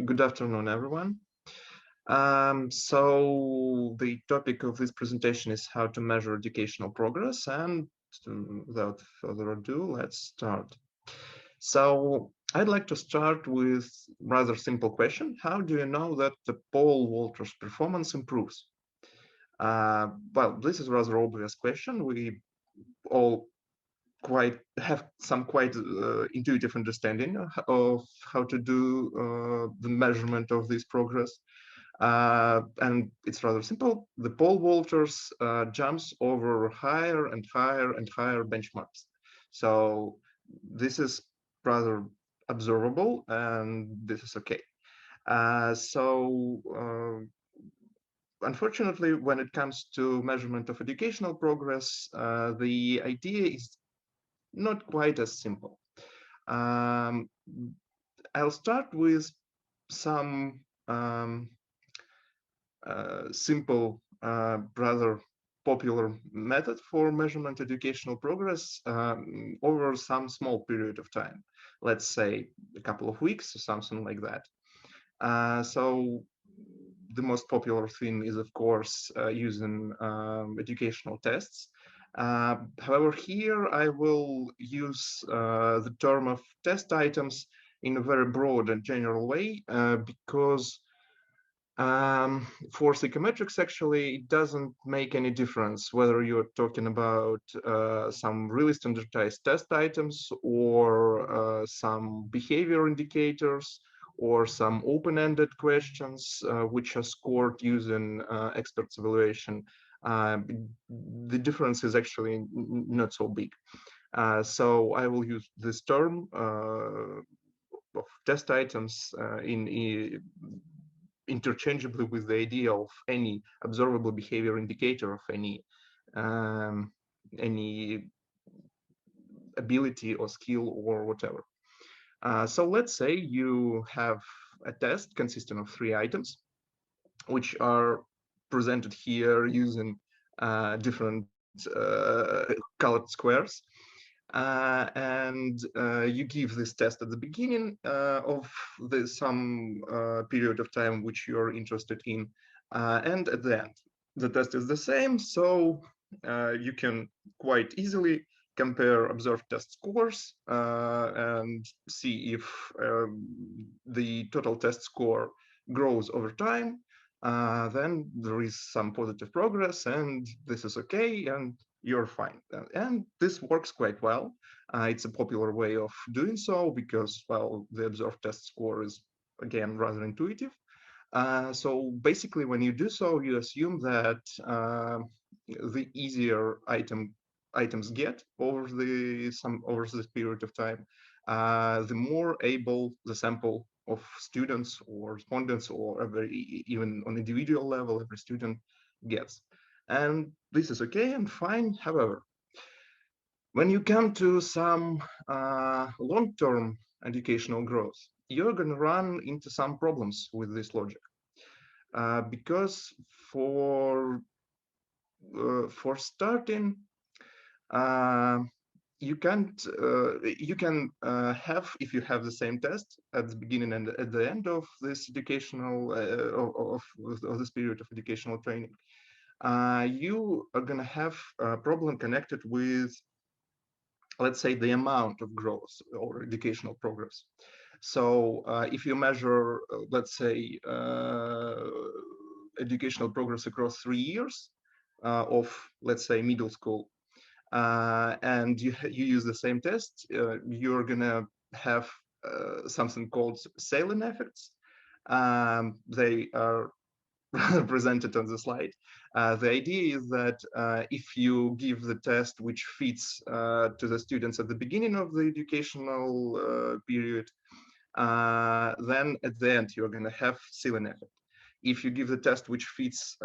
Good afternoon, everyone. So the topic of this presentation is how to measure educational progress, and without further ado, let's start. So I'd like to start with rather simple question. How do you know that the Paul Walters performance improves? Well, this is a rather obvious question. We all quite have some quite intuitive understanding of how to do the measurement of this progress. And it's rather simple. The pole vaulters jumps over higher and higher and higher benchmarks. So this is rather observable, and this is okay. Unfortunately, when it comes to measurement of educational progress, the idea is not quite as simple. Um, I'll start with some simple, rather popular method for measurement educational progress over some small period of time. Let's say a couple of weeks or something like that. So the most popular thing is, of course, using educational tests. However, here I will use the term of test items in a very broad and general way because for psychometrics, actually, it doesn't make any difference whether you're talking about some really standardized test items or some behavior indicators or some open-ended questions which are scored using experts evaluation. The difference is actually not so big. So I will use this term of test items interchangeably with the idea of any observable behavior indicator of any ability or skill or whatever. So let's say you have a test consisting of 3 items, which are presented here using different colored squares. And you give this test at the beginning of some period of time which you're interested in, and at the end. The test is the same, so you can quite easily compare observed test scores and see if the total test score grows over time. Then there is some positive progress, and this is okay, and you're fine. And this works quite well. It's a popular way of doing so because, well, the observed test score is, again, rather intuitive. So basically, when you do so, you assume that the easier items get over this period of time, the more able the sample of students or respondents, or even on individual level, every student gets. And this is okay and fine. However, when you come to some long-term educational growth, you're going to run into some problems with this logic. Because for starting, you can have, if you have the same test at the beginning and at the end of this educational of this period of educational training, you are going to have a problem connected with, let's say, the amount of growth or educational progress. So if you measure, let's say, educational progress across 3 years of, let's say, middle school, and you use the same test, you're gonna have something called Salin effects. They are presented on the slide. The idea is that if you give the test which fits to the students at the beginning of the educational period, then at the end you're going to have ceiling effect. If you give the test which fits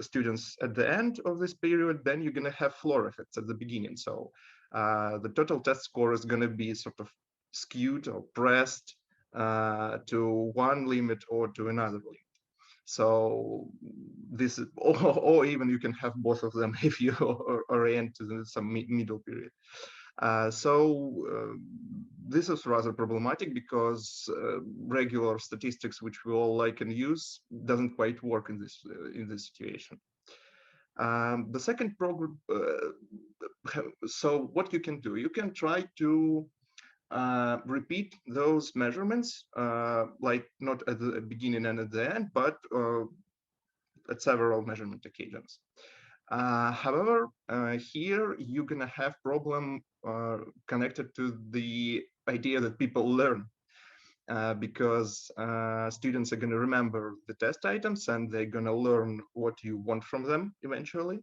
students at the end of this period, then you're going to have floor effects at the beginning. So the total test score is going to be sort of skewed or pressed to one limit or to another limit. So this is, or even you can have both of them if you orient to some middle period. This is rather problematic because regular statistics, which we all like and use, doesn't quite work in this situation. The second program, so what you can do, you can try to repeat those measurements, like not at the beginning and at the end, but at several measurement occasions. However, here you're gonna have problem connected to the idea that people learn, because students are gonna remember the test items and they're gonna learn what you want from them eventually.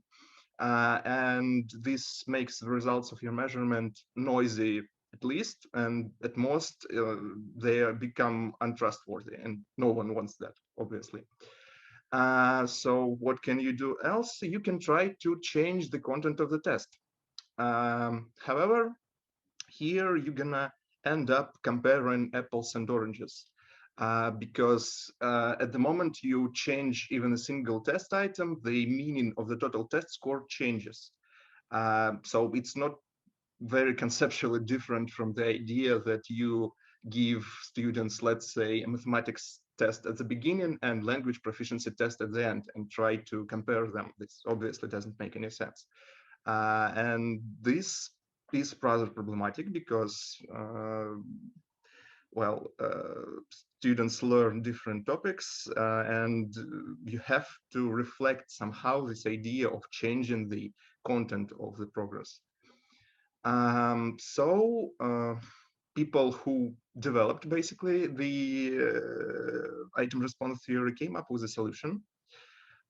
And this makes the results of your measurement noisy at least, and at most they become untrustworthy, and no one wants that, obviously. So what can you do else? You can try to change the content of the test. However, here you're gonna end up comparing apples and oranges, because at the moment you change even a single test item, the meaning of the total test score changes. So it's not very conceptually different from the idea that you give students, let's say, a mathematics test at the beginning and language proficiency test at the end and try to compare them. This obviously doesn't make any sense. And this is rather problematic because, well, students learn different topics, and you have to reflect somehow this idea of changing the content of the progress. People who developed basically the item response theory came up with a solution.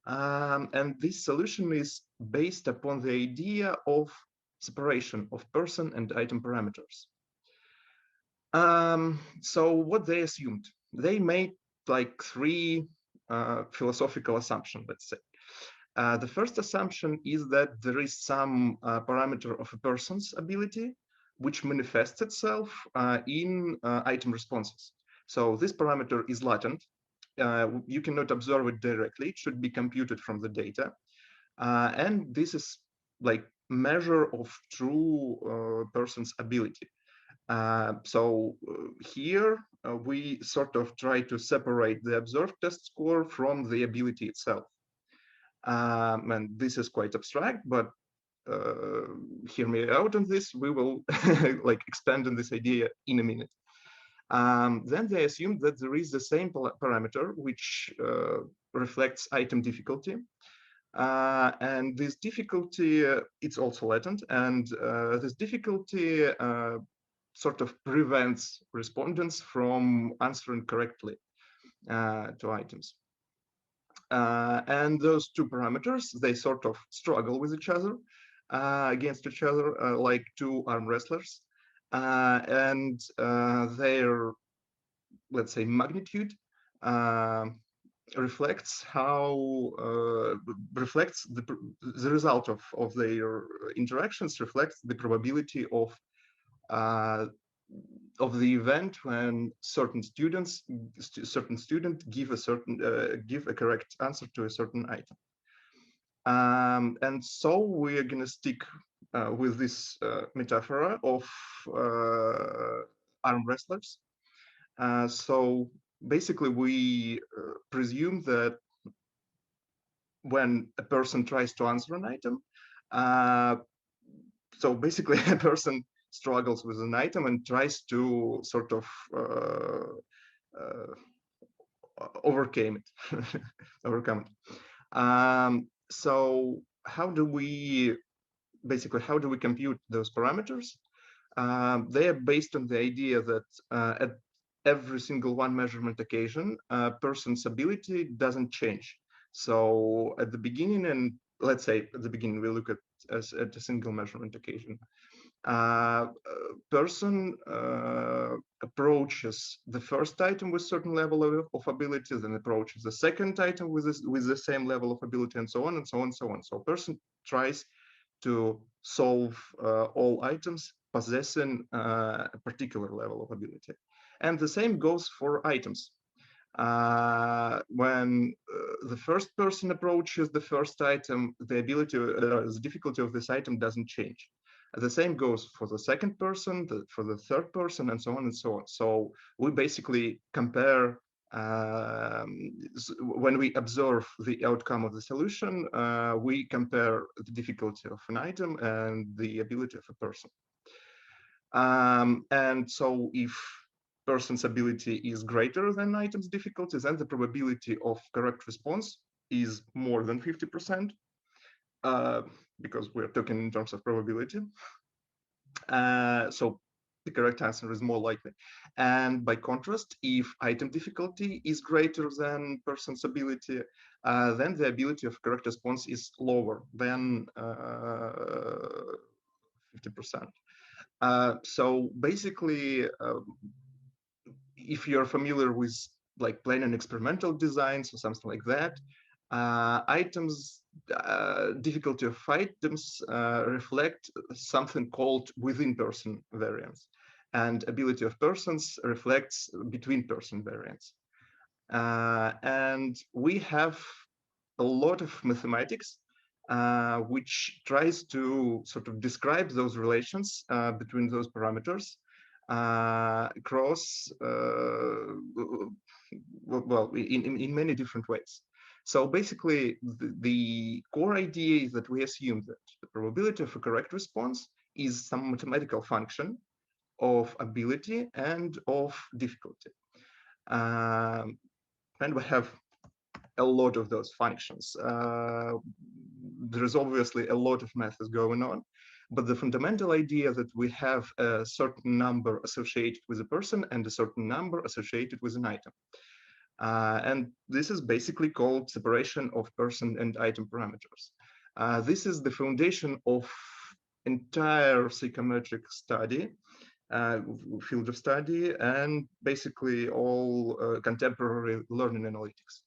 And this solution is based upon the idea of separation of person and item parameters. So what they assumed, they made like three philosophical assumptions, let's say. The first assumption is that there is some parameter of a person's ability which manifests itself in item responses. So this parameter is latent. You cannot observe it directly. It should be computed from the data. And this is like measure of true person's ability. Here we sort of try to separate the observed test score from the ability itself. And this is quite abstract, but hear me out on this. We will like expand on this idea in a minute. Then they assume that there is the same parameter which reflects item difficulty. And this difficulty, it's also latent, and this difficulty sort of prevents respondents from answering correctly to items. And those two parameters, they sort of struggle with each other, against each other, like two arm wrestlers. And their, let's say, magnitude reflects the result of their interactions reflects the probability of the event when certain student give a correct answer to a certain item. And so we're going to stick with this metaphor of arm wrestlers. So basically, we presume that when a person tries to answer an item, so basically a person struggles with an item and tries to sort of overcome it. So how do we compute those parameters? They are based on the idea that at every single one measurement occasion, a person's ability doesn't change. So at the beginning, and let's say at the beginning, we look at a single measurement occasion. Person approaches the first item with certain level of ability, then approaches the second item with the same level of ability, and so on and so on and so on. So person tries to solve all items possessing a particular level of ability. And the same goes for items. When the first person approaches the first item, the difficulty of this item doesn't change. The same goes for the second person, for the third person, and so on and so on. So we basically compare, when we observe the outcome of the solution, we compare the difficulty of an item and the ability of a person. And so if person's ability is greater than item's difficulty, then the probability of correct response is more than 50%, because we're talking in terms of probability. So the correct answer is more likely. And by contrast, if item difficulty is greater than person's ability, then the ability of correct response is lower than 50%. So basically, if you're familiar with like plain and experimental designs or something like that, difficulty of items reflect something called within person variance, and ability of persons reflects between person variance. And we have a lot of mathematics which tries to sort of describe those relations between those parameters across, well, in many different ways. So basically, the core idea is that we assume that the probability of a correct response is some mathematical function of ability and of difficulty. And we have a lot of those functions. There's obviously a lot of methods going on, but the fundamental idea that we have a certain number associated with a person and a certain number associated with an item. And this is basically called separation of person and item parameters. This is the foundation of entire psychometric study, field of study, and basically all contemporary learning analytics.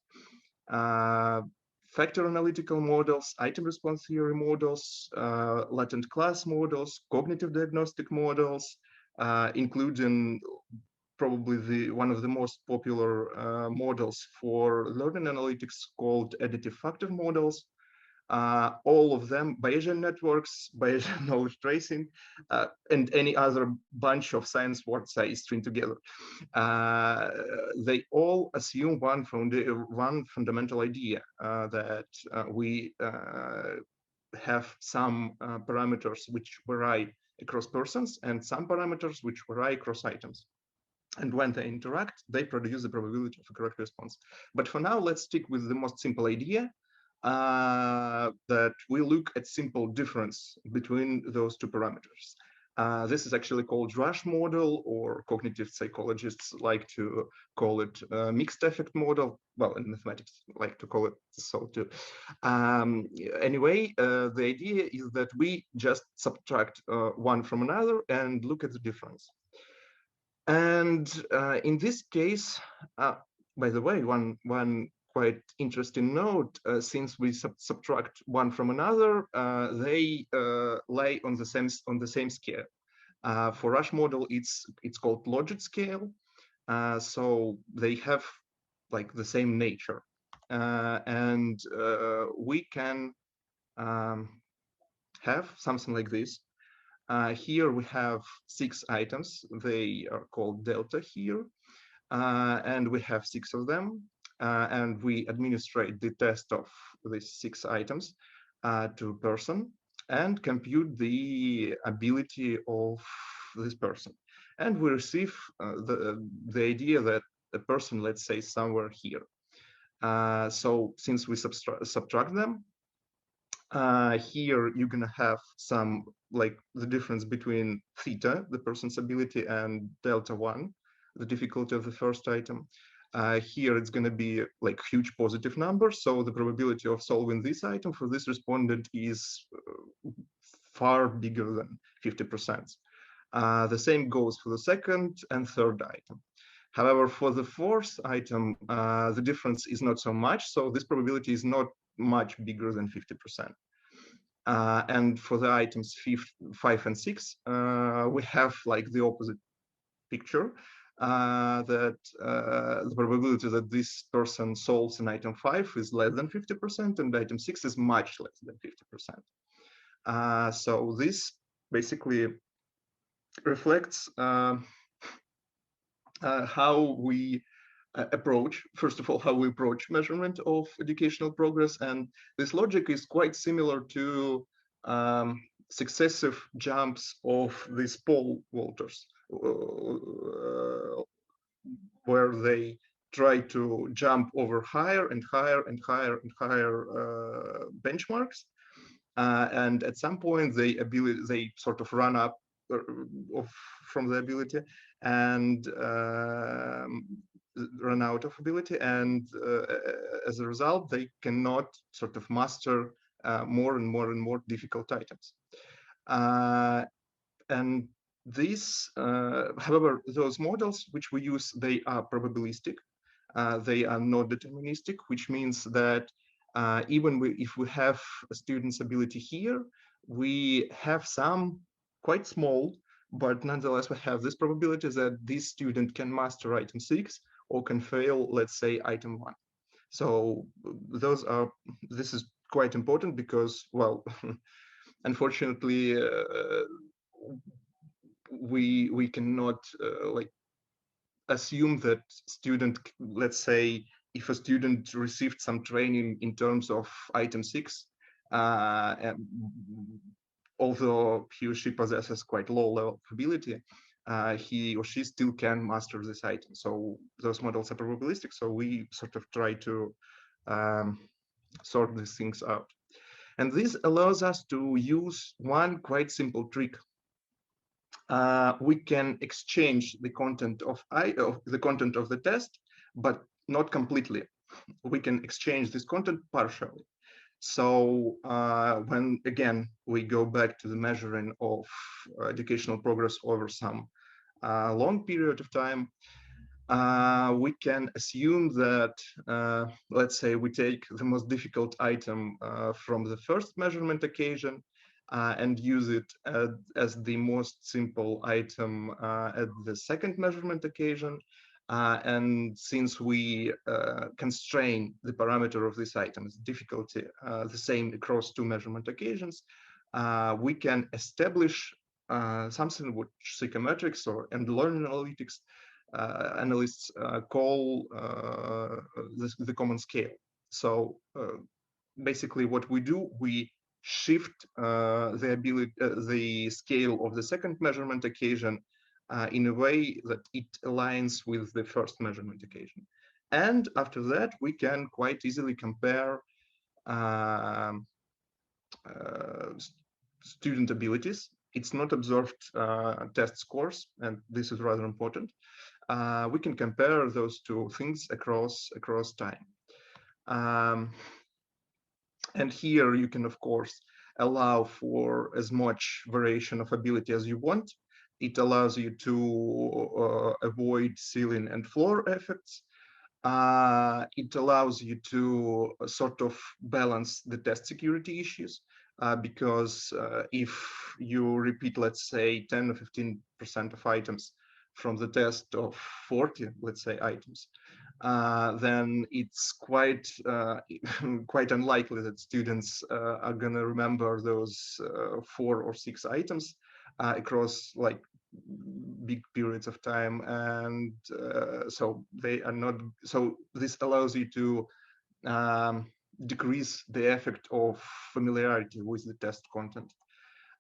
Factor analytical models, item response theory models, latent class models, cognitive diagnostic models, including probably one of the most popular models for learning analytics called additive factor models. All of them, Bayesian networks, Bayesian knowledge tracing, and any other bunch of science words I string together. They all assume one fundamental idea, that we have some parameters which vary across persons and some parameters which vary across items. And when they interact, they produce the probability of a correct response. But for now, let's stick with the most simple idea, that we look at simple difference between those two parameters. This is actually called Rush model, or cognitive psychologists like to call it mixed effect model. Well, in mathematics, like to call it so too. Anyway, the idea is that we just subtract one from another and look at the difference. And in this case, by the way, one quite interesting note, since we subtract one from another, they lie on the same scale. For Rush model, it's called logit scale, so they have like the same nature, and we can have something like this. Here we have 6 items. They are called delta here, and we have 6 of them. And we administrate the test of these 6 items to a person and compute the ability of this person. And we receive the idea that the person, let's say, somewhere here. So since we subtract them, here you're gonna have some, like the difference between theta, the person's ability, and delta 1, the difficulty of the first item. Here it's gonna be like huge positive number, so the probability of solving this item for this respondent is far bigger than 50%. The same goes for the second and third item. However, for the fourth item, the difference is not so much, so this probability is not much bigger than 50%. And for the items 5 and 6, we have like the opposite picture, that the probability that this person solves in item 5 is less than 50%, and item 6 is much less than 50%. So this basically reflects how we approach, first of all, how we approach measurement of educational progress. And this logic is quite similar to successive jumps of these pole vaulters, where they try to jump over higher and higher and higher and higher benchmarks. And at some point, they sort of run up from the ability and run out of ability. And as a result, they cannot sort of master more and more and more difficult items. And these, however, those models which we use, they are probabilistic. They are not deterministic, which means that even if we have a student's ability here, we have some quite small, but nonetheless we have this probability that this student can master item 6 or can fail, let's say, item 1. So this is quite important because, well, unfortunately, we cannot like assume that student, let's say, if a student received some training in terms of item 6, although he or she possesses quite low level of ability, he or she still can master this item. So those models are probabilistic. So we sort of try to sort these things out. And this allows us to use one quite simple trick. We can exchange the content of the test, but not completely. We can exchange this content partially. So when again we go back to the measuring of educational progress over some long period of time, we can assume that, let's say, we take the most difficult item from the first measurement occasion and use it as the most simple item at the second measurement occasion. And since we constrain the parameter of this item's difficulty the same across two measurement occasions, we can establish something which psychometrics and learning analytics analysts call the common scale. So basically what we do, we shift the scale of the second measurement occasion in a way that it aligns with the first measurement occasion. And after that, we can quite easily compare student abilities. It's not observed test scores, and this is rather important. We can compare those two things across time. And here you can, of course, allow for as much variation of ability as you want. It allows you to avoid ceiling and floor effects. It allows you to sort of balance the test security issues because if you repeat, let's say, 10 or 15% of items from the test of 40, let's say, items, then it's quite quite unlikely that students are going to remember those 4 or 6 items across like big periods of time. And so they are not, so this allows you to decrease the effect of familiarity with the test content.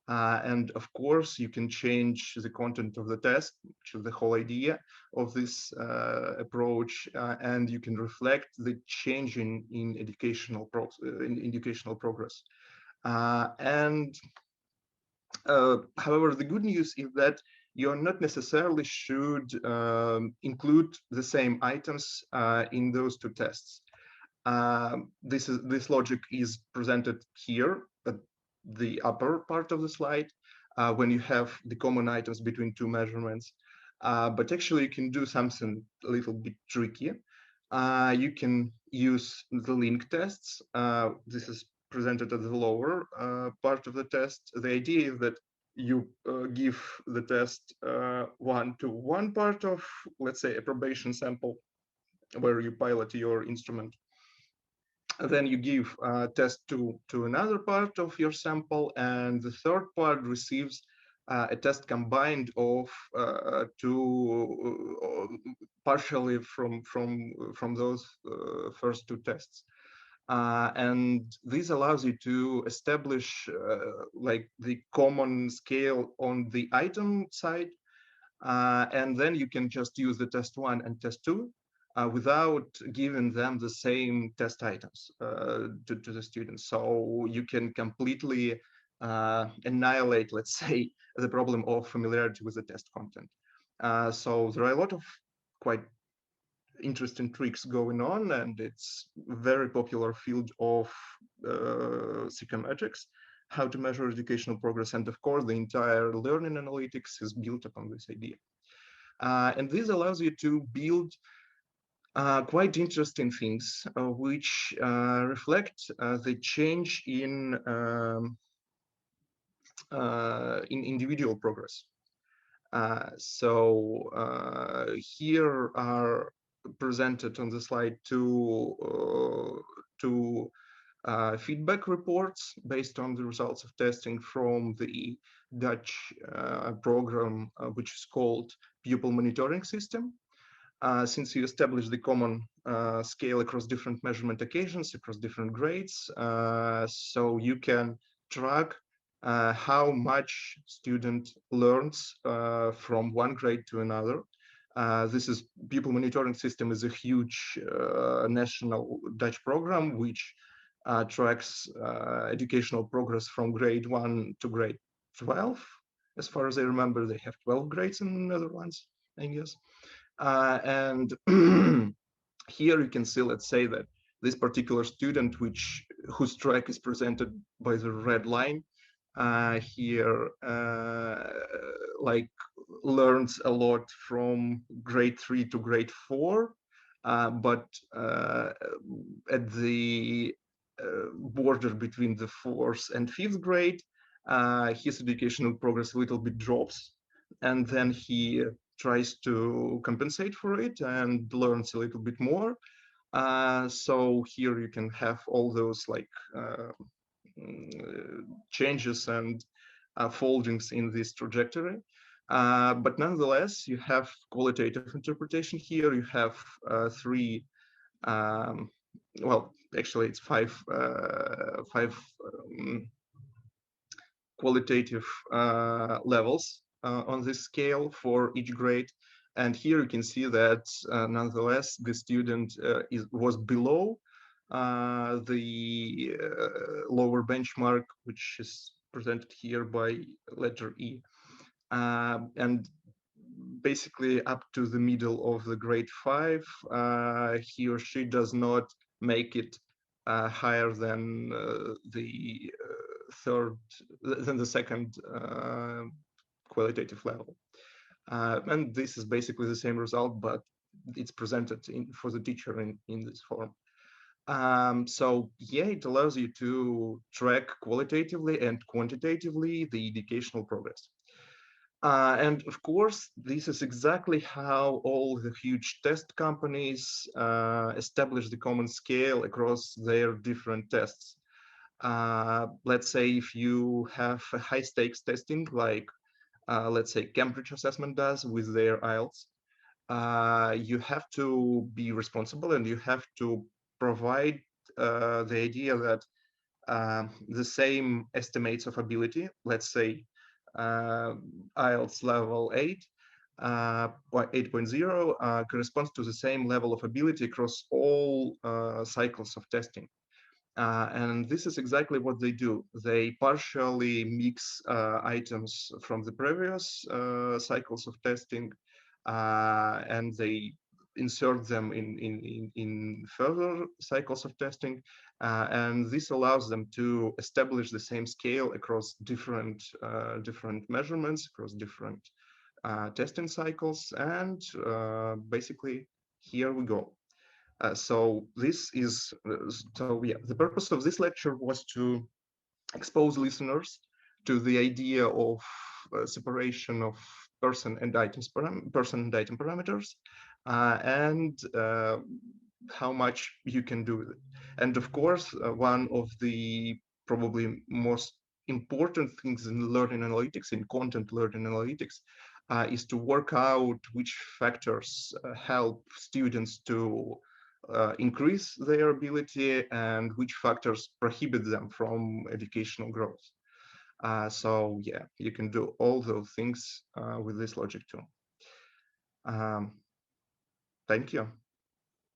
And of course, you can change the content of the test, which is the whole idea of this approach, and you can reflect the change in educational progress. However, the good news is that you're not necessarily should include the same items in those two tests. This logic is presented here at the upper part of the slide when you have the common items between two measurements. But actually, you can do something a little bit tricky. You can use the link tests. This is presented at the lower part of the test. The idea is that you give the test one part of, let's say, a probation sample where you pilot your instrument. Then you give test to another part of your sample, and the third part receives a test combined of partially from those first two tests. And this allows you to establish like the common scale on the item side, and then you can just use the test one and test two without giving them the same test items to the students. So you can completely annihilate, let's say, the problem of familiarity with the test content. So there are a lot of quite interesting tricks going on, and it's a very popular field of psychometrics, how to measure educational progress. And of course, the entire learning analytics is built upon this idea. And this allows you to build quite interesting things, which reflect the change in individual progress. So here are presented on the slide two feedback reports based on the results of testing from the Dutch program, which is called Pupil Monitoring System. Since you establish the common scale across different measurement occasions, across different grades, so you can track how much student learns from one grade to another. This is Pupil Monitoring System is a huge national Dutch program which tracks educational progress from grade 1 to grade 12. As far as I remember, they have 12 grades in the Netherlands, I guess. And here you can see, let's say that this particular student, whose track is presented by the red line, here like learns a lot from grade 3 to grade 4, but at the border between the 4th and 5th grade, his educational progress a little bit drops, and then he tries to compensate for it and learns a little bit more. So here you can have all those like changes and foldings in this trajectory. But nonetheless, you have qualitative interpretation here. You have three, well, actually it's five qualitative levels on this scale for each grade. And here you can see that nonetheless, the student was below the lower benchmark, which is presented here by letter E. And basically up to the middle of the grade 5, he or she does not make it higher than the second qualitative level. And this is basically the same result, but it's presented for the teacher in this form. So yeah, it allows you to track qualitatively and quantitatively the educational progress. And of course, this is exactly how all the huge test companies establish the common scale across their different tests. Let's say if you have a high stakes testing, like let's say Cambridge Assessment does with their IELTS, you have to be responsible and you have to provide the idea that the same estimates of ability, let's say IELTS level 8 or 8.0 corresponds to the same level of ability across all cycles of testing. And this is exactly what they do. They partially mix items from the previous cycles of testing, and they insert them in further cycles of testing. And this allows them to establish the same scale across different measurements, across different testing cycles. And basically, here we go. So this is, so yeah, the purpose of this lecture was to expose listeners to the idea of separation of person and item parameters, and how much you can do with it. And of course, one of the probably most important things in learning analytics, in content learning analytics, is to work out which factors help students to increase their ability and which factors prohibit them from educational growth. So yeah, you can do all those things with this logic tool. Thank you.